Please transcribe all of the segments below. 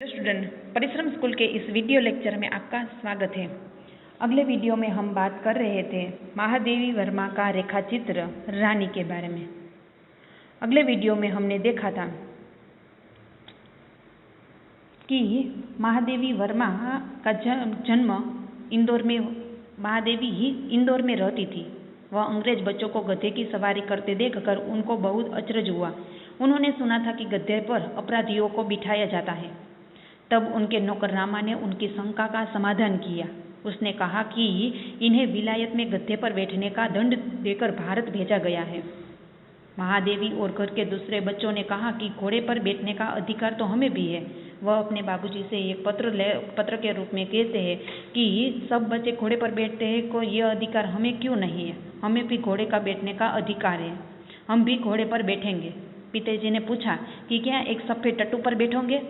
Hello student, परिश्रम school के इस वीडियो लेक्चर में आपका स्वागत है। अगले वीडियो में हम बात कर रहे थे महादेवी वर्मा का रेखाचित्र रानी के बारे में। अगले वीडियो में हमने देखा था कि महादेवी वर्मा का जन्म इंदौर में, महादेवी ही इंदौर में रहती थी। वह अंग्रेज बच्चों को गधे की सवारी करते देखकर उनको बहुत अचरज हुआ। उन्होंने सुना था कि गधे पर अपराधियों को बिठाया जाता है। तब उनके नौकरनामा ने उनकी शंका का समाधान किया। उसने कहा कि इन्हें विलायत में गधे पर बैठने का दंड देकर भारत भेजा गया है। महादेवी और घर के दूसरे बच्चों ने कहा कि घोड़े पर बैठने का अधिकार तो हमें भी है। वह अपने बाबूजी से एक पत्र के रूप में कहते हैं कि सब बच्चे घोड़े पर बैठते हैं, को यह अधिकार हमें क्यों नहीं है? हमें भी घोड़े का बैठने का अधिकार है, हम भी घोड़े पर बैठेंगे। पिताजी ने पूछा कि क्या एक सफ़ेद टट्टू पर बैठोगे?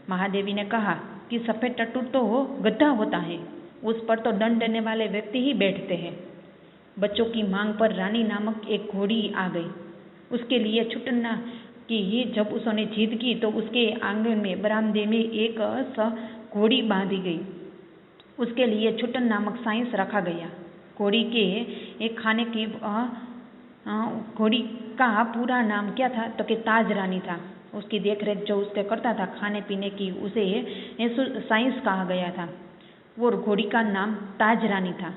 महादेवी ने कहा कि सफ़ेद टट्टू तो गधा होता है, उस पर तो दंड देने वाले व्यक्ति ही बैठते हैं। बच्चों की मांग पर रानी नामक एक घोड़ी आ गई। उसके लिए छुटना की जब उसने जीत की तो उसके आंगन में बरामदे में एक घोड़ी बांधी गई। उसके लिए छुटन नामक साइंस रखा गया। घोड़ी के एक खाने की घोड़ी का पूरा नाम क्या था? तो कि ताज रानी था। उसकी देखरेख जो उसके करता था खाने पीने की, उसे साइंस कहा गया था। वो घोड़ी का नाम ताज रानी था।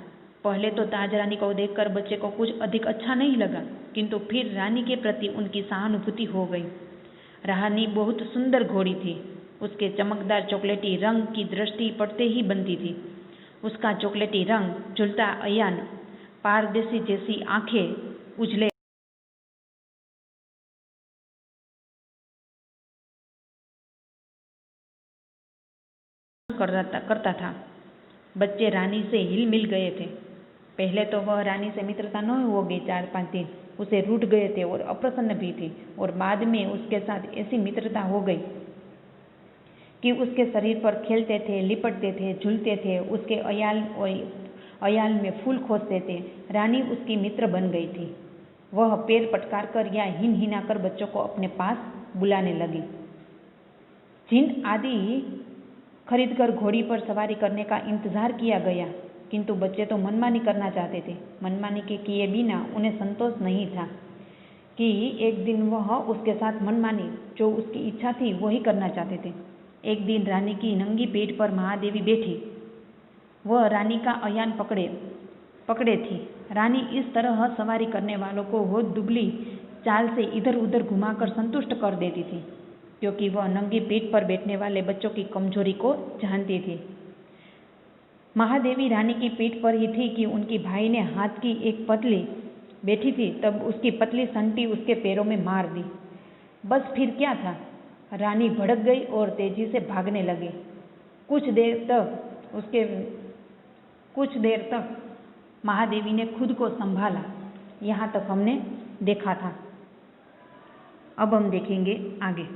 पहले तो ताज रानी को देखकर बच्चे को कुछ अधिक अच्छा नहीं लगा, किंतु फिर रानी के प्रति उनकी सहानुभूति हो गई। रानी बहुत सुंदर घोड़ी थी। उसके चमकदार चॉकलेटी रंग की दृष्टि पड़ते ही बनती थी। उसका चॉकलेटी रंग, झुलता अयान, पारदर्शी जैसी आंखें, उजले करता था। बच्चे रानी से हिल मिल गए थे। पहले तो वह रानी से मित्रता न हो गई, 4-5 दिन उसे रूठ गए थे और अप्रसन्न भी थी, और बाद में उसके साथ ऐसी मित्रता हो गई कि उसके शरीर पर खेलते थे, लिपटते थे, झूलते थे, उसके अयाल में फूल खोजते थे। रानी उसकी मित्र बन गई थी। वह पैर पटकार कर या हिना कर बच्चों को अपने पास बुलाने लगी। जिन आदि खरीदकर घोड़ी पर सवारी करने का इंतजार किया गया, किंतु बच्चे तो मनमानी करना चाहते थे। मनमानी के किए बिना उन्हें संतोष नहीं था कि एक दिन वह उसके साथ मनमानी, जो उसकी इच्छा थी, वही करना चाहते थे। एक दिन रानी की नंगी पेट पर महादेवी बैठी। वह रानी का अयान पकड़े थी। रानी इस तरह सवारी करने वालों को वो दुबली चाल से इधर उधर घुमाकर संतुष्ट कर देती थी, क्योंकि वह नंगी पीठ पर बैठने वाले बच्चों की कमजोरी को जानती थी। महादेवी रानी की पीठ पर ही थी कि उनकी भाई ने हाथ की एक पतली बैठी थी, तब उसकी पतली संटी उसके पैरों में मार दी। बस फिर क्या था? रानी भड़क गई और तेजी से भागने लगी। कुछ देर तक महादेवी ने खुद को संभाला। यहाँ तक हमने देखा था। अब हम देखेंगे आगे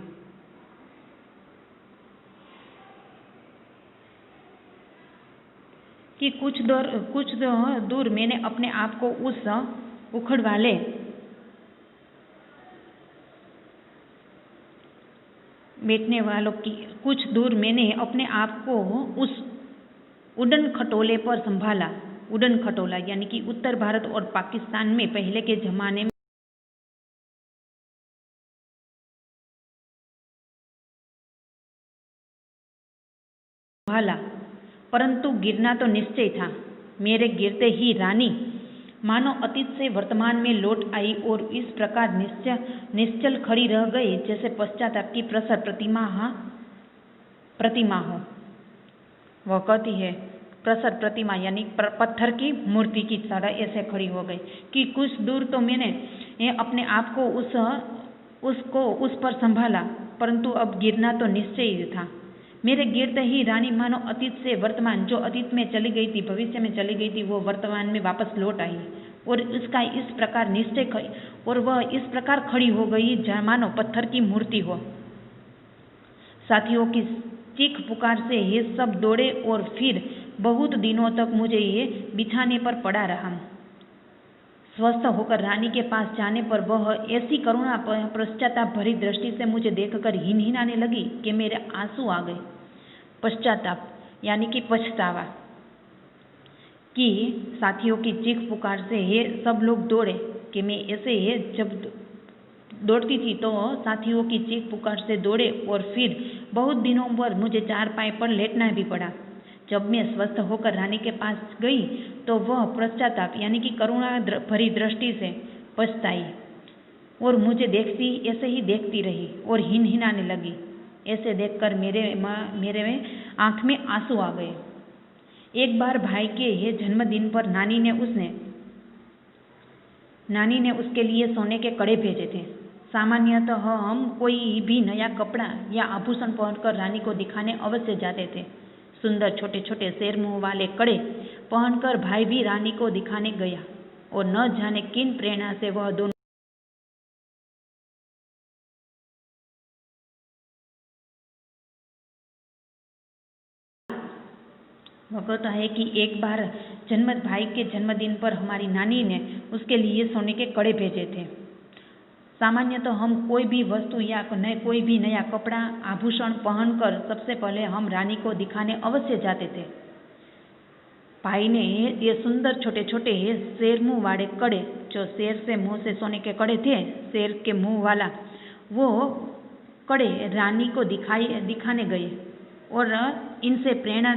कि कुछ दूर मैंने अपने आप को उस उखड़ वाले बैठने वालों की कुछ दूर मैंने अपने आप को उस उड़न खटोले पर संभाला। उड़न खटोला यानी कि उत्तर भारत और पाकिस्तान में पहले के जमाने में संभाला, परंतु गिरना तो निश्चय था। मेरे गिरते ही रानी मानो अतीत से वर्तमान में लौट आई और इस प्रकार निश्चल खड़ी रह गई जैसे पश्चाताप की प्रसर प्रतिमा हो। वह कहती है प्रसर प्रतिमा यानी पत्थर की मूर्ति की तरह ऐसे खड़ी हो गई कि कुछ दूर तो मैंने अपने आप को उस पर संभाला, परंतु अब गिरना तो निश्चय था। मेरे गिरते ही रानी मानो अतीत से वर्तमान, जो अतीत में चली गई थी, भविष्य में चली गई थी, वो वर्तमान में वापस लौट आई और इसका इस प्रकार निश्चय, और वह इस प्रकार खड़ी हो गई मानो पत्थर की मूर्ति हो। साथियों की चीख पुकार से ये सब दौड़े और फिर बहुत दिनों तक मुझे ये बिछाने पर पड़ा रहा। स्वस्थ होकर रानी के पास जाने पर वह ऐसी करुणा पश्चाताप भरी दृष्टि से मुझे देखकर हिनहिनाने लगी कि मेरे आंसू आ गए। पश्चाताप यानी कि पछतावा कि साथियों की चीख पुकार से ये सब लोग दौड़े कि मैं ऐसे जब दौड़ती थी तो साथियों की चीख पुकार से दौड़े और फिर बहुत दिनों पर मुझे चारपाई पर लेटना भी पड़ा। जब मैं स्वस्थ होकर रानी के पास गई तो वह पश्चाताप यानी कि करुणा भरी दृष्टि से पछताई और मुझे देखती ऐसे ही देखती रही और हिनहिनाने लगी। ऐसे देखकर मेरे आंख में आंसू आ गए। एक बार भाई के जन्मदिन पर नानी ने उसके लिए सोने के कड़े भेजे थे। सामान्यतः हम कोई भी नया कपड़ा या आभूषण पहनकर रानी को दिखाने अवश्य जाते थे। सुंदर छोटे छोटे शेर मुंह वाले कड़े पहनकर भाई भी रानी को दिखाने गया और न जाने किन प्रेरणा से वह दोनों कहता है कि एक बार भाई के जन्मदिन पर हमारी नानी ने उसके लिए सोने के कड़े भेजे थे। सामान्यतः हम कोई भी वस्तु या कोई भी नया कपड़ा आभूषण पहनकर सबसे पहले हम रानी को दिखाने अवश्य जाते थे। भाई ने ये सुंदर छोटे छोटे शेर मुंह वाले कड़े, जो शेर से मुंह से सोने के कड़े थे, शेर के मुंह वाला, वो कड़े रानी को दिखाने गए और इनसे प्रेरणा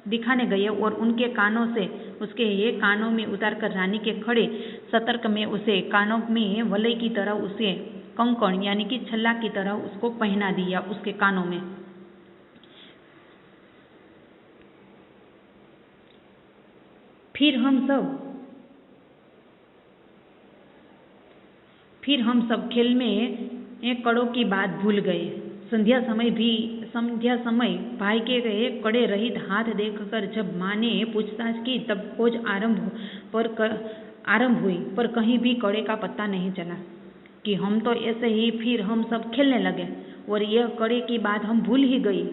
दिखाने गए और उनके कानों से उसके कानों में उतारकर रानी के खड़े सतर्क में उसे कानों में वलय की तरह उसे कंकण यानी कि छल्ला की तरह उसको पहना दिया उसके कानों में। फिर हम सब खेल में कड़ों की बात भूल गए। संध्या समय भाई के कड़े रहित हाथ देखकर जब माँ ने पूछताछ की तब खोज आरंभ हुई, पर कहीं भी कड़े का पत्ता नहीं चला कि हम तो ऐसे ही। फिर हम सब खेलने लगे और यह कड़े की बात हम भूल ही गई।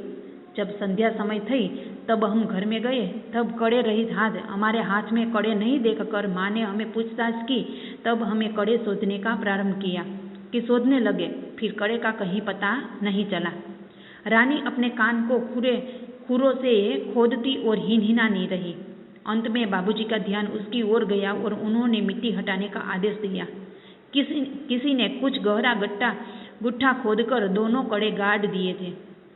जब संध्या समय थी तब हम घर में गए, तब कड़े रहित हाथ हमारे हाथ में कड़े नहीं देखकर माँ ने हमें पूछताछ की। तब हमें कड़े शोधने का प्रारंभ किया कि शोधने लगे, फिर कड़े का कहीं पता नहीं चला। रानी अपने कान को खुरों से खोदती और हिनहिनानी रही। अंत में बाबूजी का ध्यान उसकी ओर गया और उन्होंने मिट्टी हटाने का आदेश दिया। किसी ने कुछ गहरा गुट्ठा खोदकर दोनों कड़े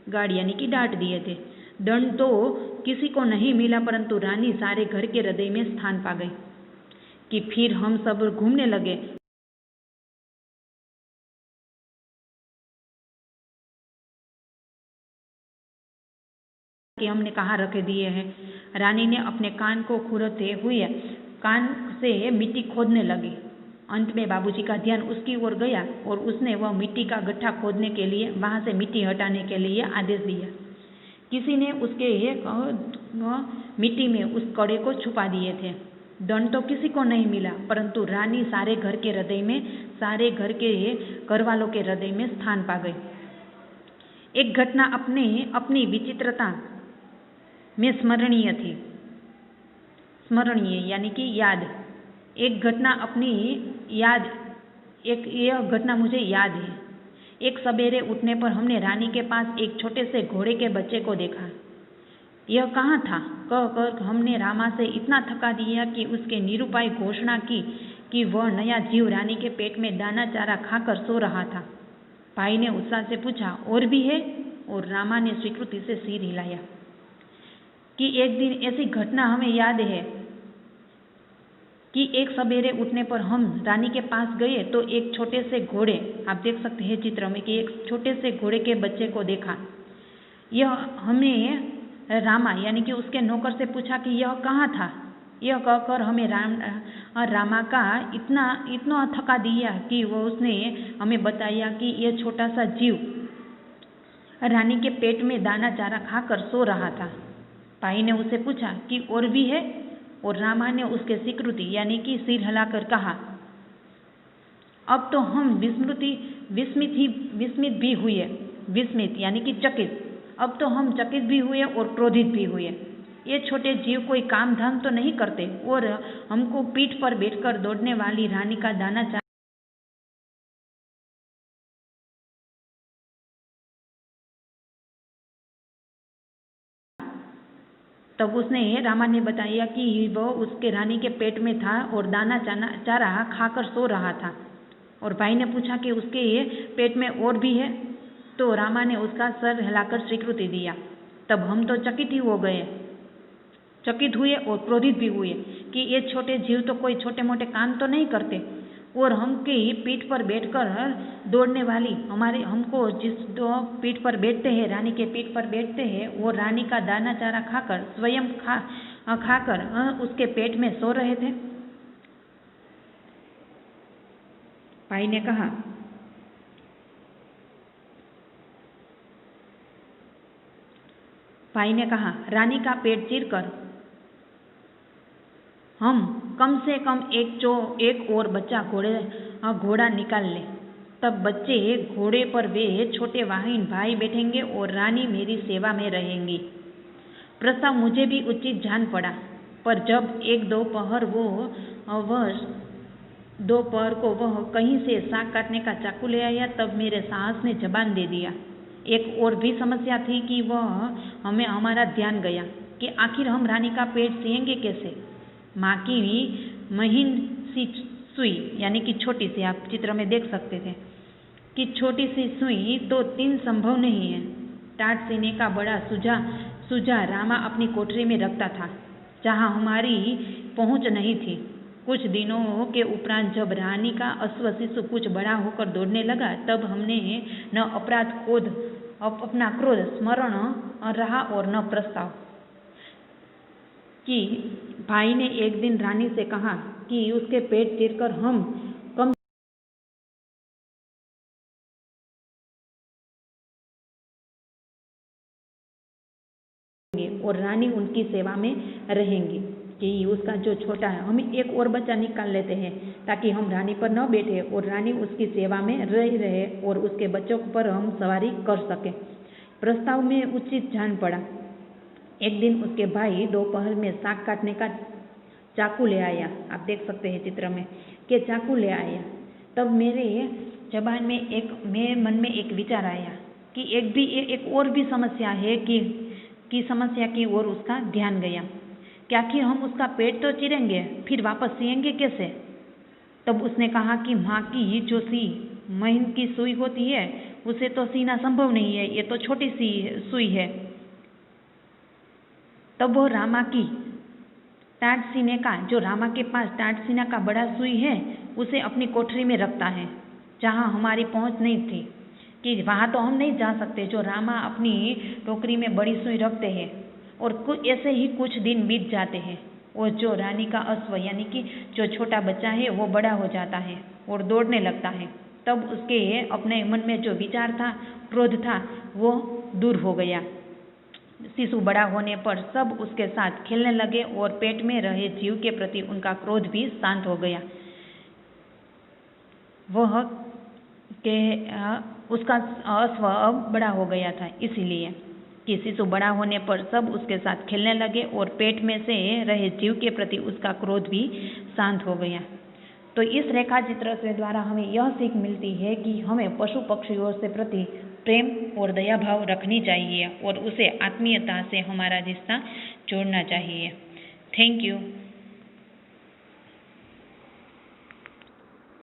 गाड़ यानी कि डांट दिए थे। दंड तो किसी को नहीं मिला, परंतु रानी सारे घर के हृदय में स्थान पा गई। कि फिर हम सब घूमने लगे। कि हमने कहाँ रख दिए हैं। रानी ने अपने कान को खुरते हुए कान से मिट्टी खोदने लगी। अंत में बाबूजी का ध्यान उसकी ओर गया और उसने वह मिट्टी का गड्ढा खोदने के लिए वहां से मिट्टी हटाने के लिए आदेश दिया। किसी ने उसके मिट्टी में उस कड़े को छुपा दिए थे। दंड तो किसी को नहीं मिला, परंतु रानी सारे घर के हृदय में, सारे घर के घर वालों के हृदय में स्थान पा गई। एक घटना अपनी विचित्रता में स्मरणीय थी। स्मरणीय यानी कि याद। यह घटना मुझे याद है। एक सवेरे उठने पर हमने रानी के पास एक छोटे से घोड़े के बच्चे को देखा। यह कहाँ था कहकर हमने रामा से इतना थका दिया कि उसके निरुपाय घोषणा की कि वह नया जीव रानी के पेट में दाना चारा खाकर सो रहा था। भाई ने उत्साह से पूछा, और भी है? और रामा ने स्वीकृति से सिर हिलाया। कि एक दिन ऐसी घटना हमें याद है कि एक सवेरे उठने पर हम रानी के पास गए तो एक छोटे से घोड़े, आप देख सकते हैं चित्र में, कि एक छोटे से घोड़े के बच्चे को देखा। यह हमने रामा यानी कि उसके नौकर से पूछा कि यह कहाँ था। यह कहकर हमें रामा का इतना थका दिया कि उसने हमें बताया कि यह छोटा सा जीव रानी के पेट में दाना चारा खाकर सो रहा था। भाई ने उसे पूछा कि और भी है? और रामा ने उसके स्वीकृति यानी कि सिर हिलाकर कहा। अब तो हम विस्मित भी हुए। विस्मित यानी कि चकित। अब तो हम चकित भी हुए और क्रोधित भी हुए। ये छोटे जीव कोई काम धाम तो नहीं करते और हमको पीठ पर बैठकर दौड़ने वाली रानी का दाना तब उसने रामा ने बताया कि वह उसके रानी के पेट में था और दाना चारा खाकर सो रहा था। और भाई ने पूछा कि उसके पेट में और भी है? तो रामा ने उसका सर हिलाकर स्वीकृति दिया। तब हम तो चकित हुए और क्रोधित भी हुए कि ये छोटे जीव तो कोई छोटे मोटे काम तो नहीं करते और हमके पीठ पर बैठकर दौड़ने वाली हमको जिस पीठ पर बैठते हैं, रानी के पीठ पर बैठते हैं, वो रानी का दाना चारा खाकर स्वयं खाकर उसके पेट में सो रहे थे। भाई ने कहा रानी का पेट चीरकर हम कम से कम एक और बच्चा घोड़ा निकाल ले। तब बच्चे घोड़े पर वे छोटे वाहिन भाई बैठेंगे और रानी मेरी सेवा में रहेंगी। प्रस्ताव मुझे भी उचित जान पड़ा, पर जब एक दोपहर को वह कहीं से साग काटने का चाकू ले आया, तब मेरे साहस ने जबान दे दिया। एक और भी समस्या थी कि हमारा ध्यान गया कि आखिर हम रानी का पेट सिएंगे कैसे। माँ की महीन सी सुई, यानी कि छोटी सी, आप चित्र में देख सकते थे कि छोटी सी सुई तो 3 संभव नहीं है। टाट सीने का बड़ा सुझा रामा अपनी कोठरी में रखता था, जहाँ हमारी पहुँच नहीं थी। कुछ दिनों के उपरांत जब रानी का अश्व शिशु कुछ बड़ा होकर दौड़ने लगा, तब हमने न अपना क्रोध स्मरण रहा और न प्रस्ताव कि भाई ने एक दिन रानी से कहा कि उसके पेट चीरकर हम कम और रानी उनकी सेवा में रहेंगी। कि उसका जो छोटा है, हम एक और बच्चा निकाल लेते हैं ताकि हम रानी पर न बैठे और रानी उसकी सेवा में रहे और उसके बच्चों पर हम सवारी कर सकें। प्रस्ताव में उचित जान पड़ा। एक दिन उसके भाई दोपहर में साग काटने का चाकू ले आया, आप देख सकते हैं चित्र में कि चाकू ले आया। तब मेरे मन में एक विचार आया कि एक और भी समस्या है कि समस्या की ओर उसका ध्यान गया। क्या कि हम उसका पेट तो चीरेंगे, फिर वापस सिएंगे कैसे? तब उसने कहा कि माँ की जो महीन की सुई होती है उसे तो सीना संभव नहीं है, ये तो छोटी सी सुई है। तब वो रामा के पास टाट सीने का बड़ा सुई है, उसे अपनी कोठरी में रखता है, जहाँ हमारी पहुँच नहीं थी कि वहाँ तो हम नहीं जा सकते। जो रामा अपनी टोकरी में बड़ी सुई रखते हैं और ऐसे ही कुछ दिन बीत जाते हैं और जो रानी का अश्व, यानी कि जो छोटा बच्चा है, वो बड़ा हो जाता है और दौड़ने लगता है। तब उसके अपने मन में जो विचार था, क्रोध था, वो दूर हो गया। शिशु बड़ा होने पर सब उसके साथ खेलने लगे और पेट में रहे जीव के प्रति उनका क्रोध भी शांत हो गया। उसका अश्व अब बड़ा हो गया था, इसीलिए कि शिशु बड़ा होने पर सब उसके साथ खेलने लगे और पेट में से रहे जीव के प्रति उसका क्रोध भी शांत हो गया। तो इस रेखा चित्र से द्वारा हमें यह सीख मिलती है कि हमें पशु पक्षियों से प्रति प्रेम और दया भाव रखनी चाहिए और उसे आत्मीयता से हमारा रिश्ता जोड़ना चाहिए। Thank you.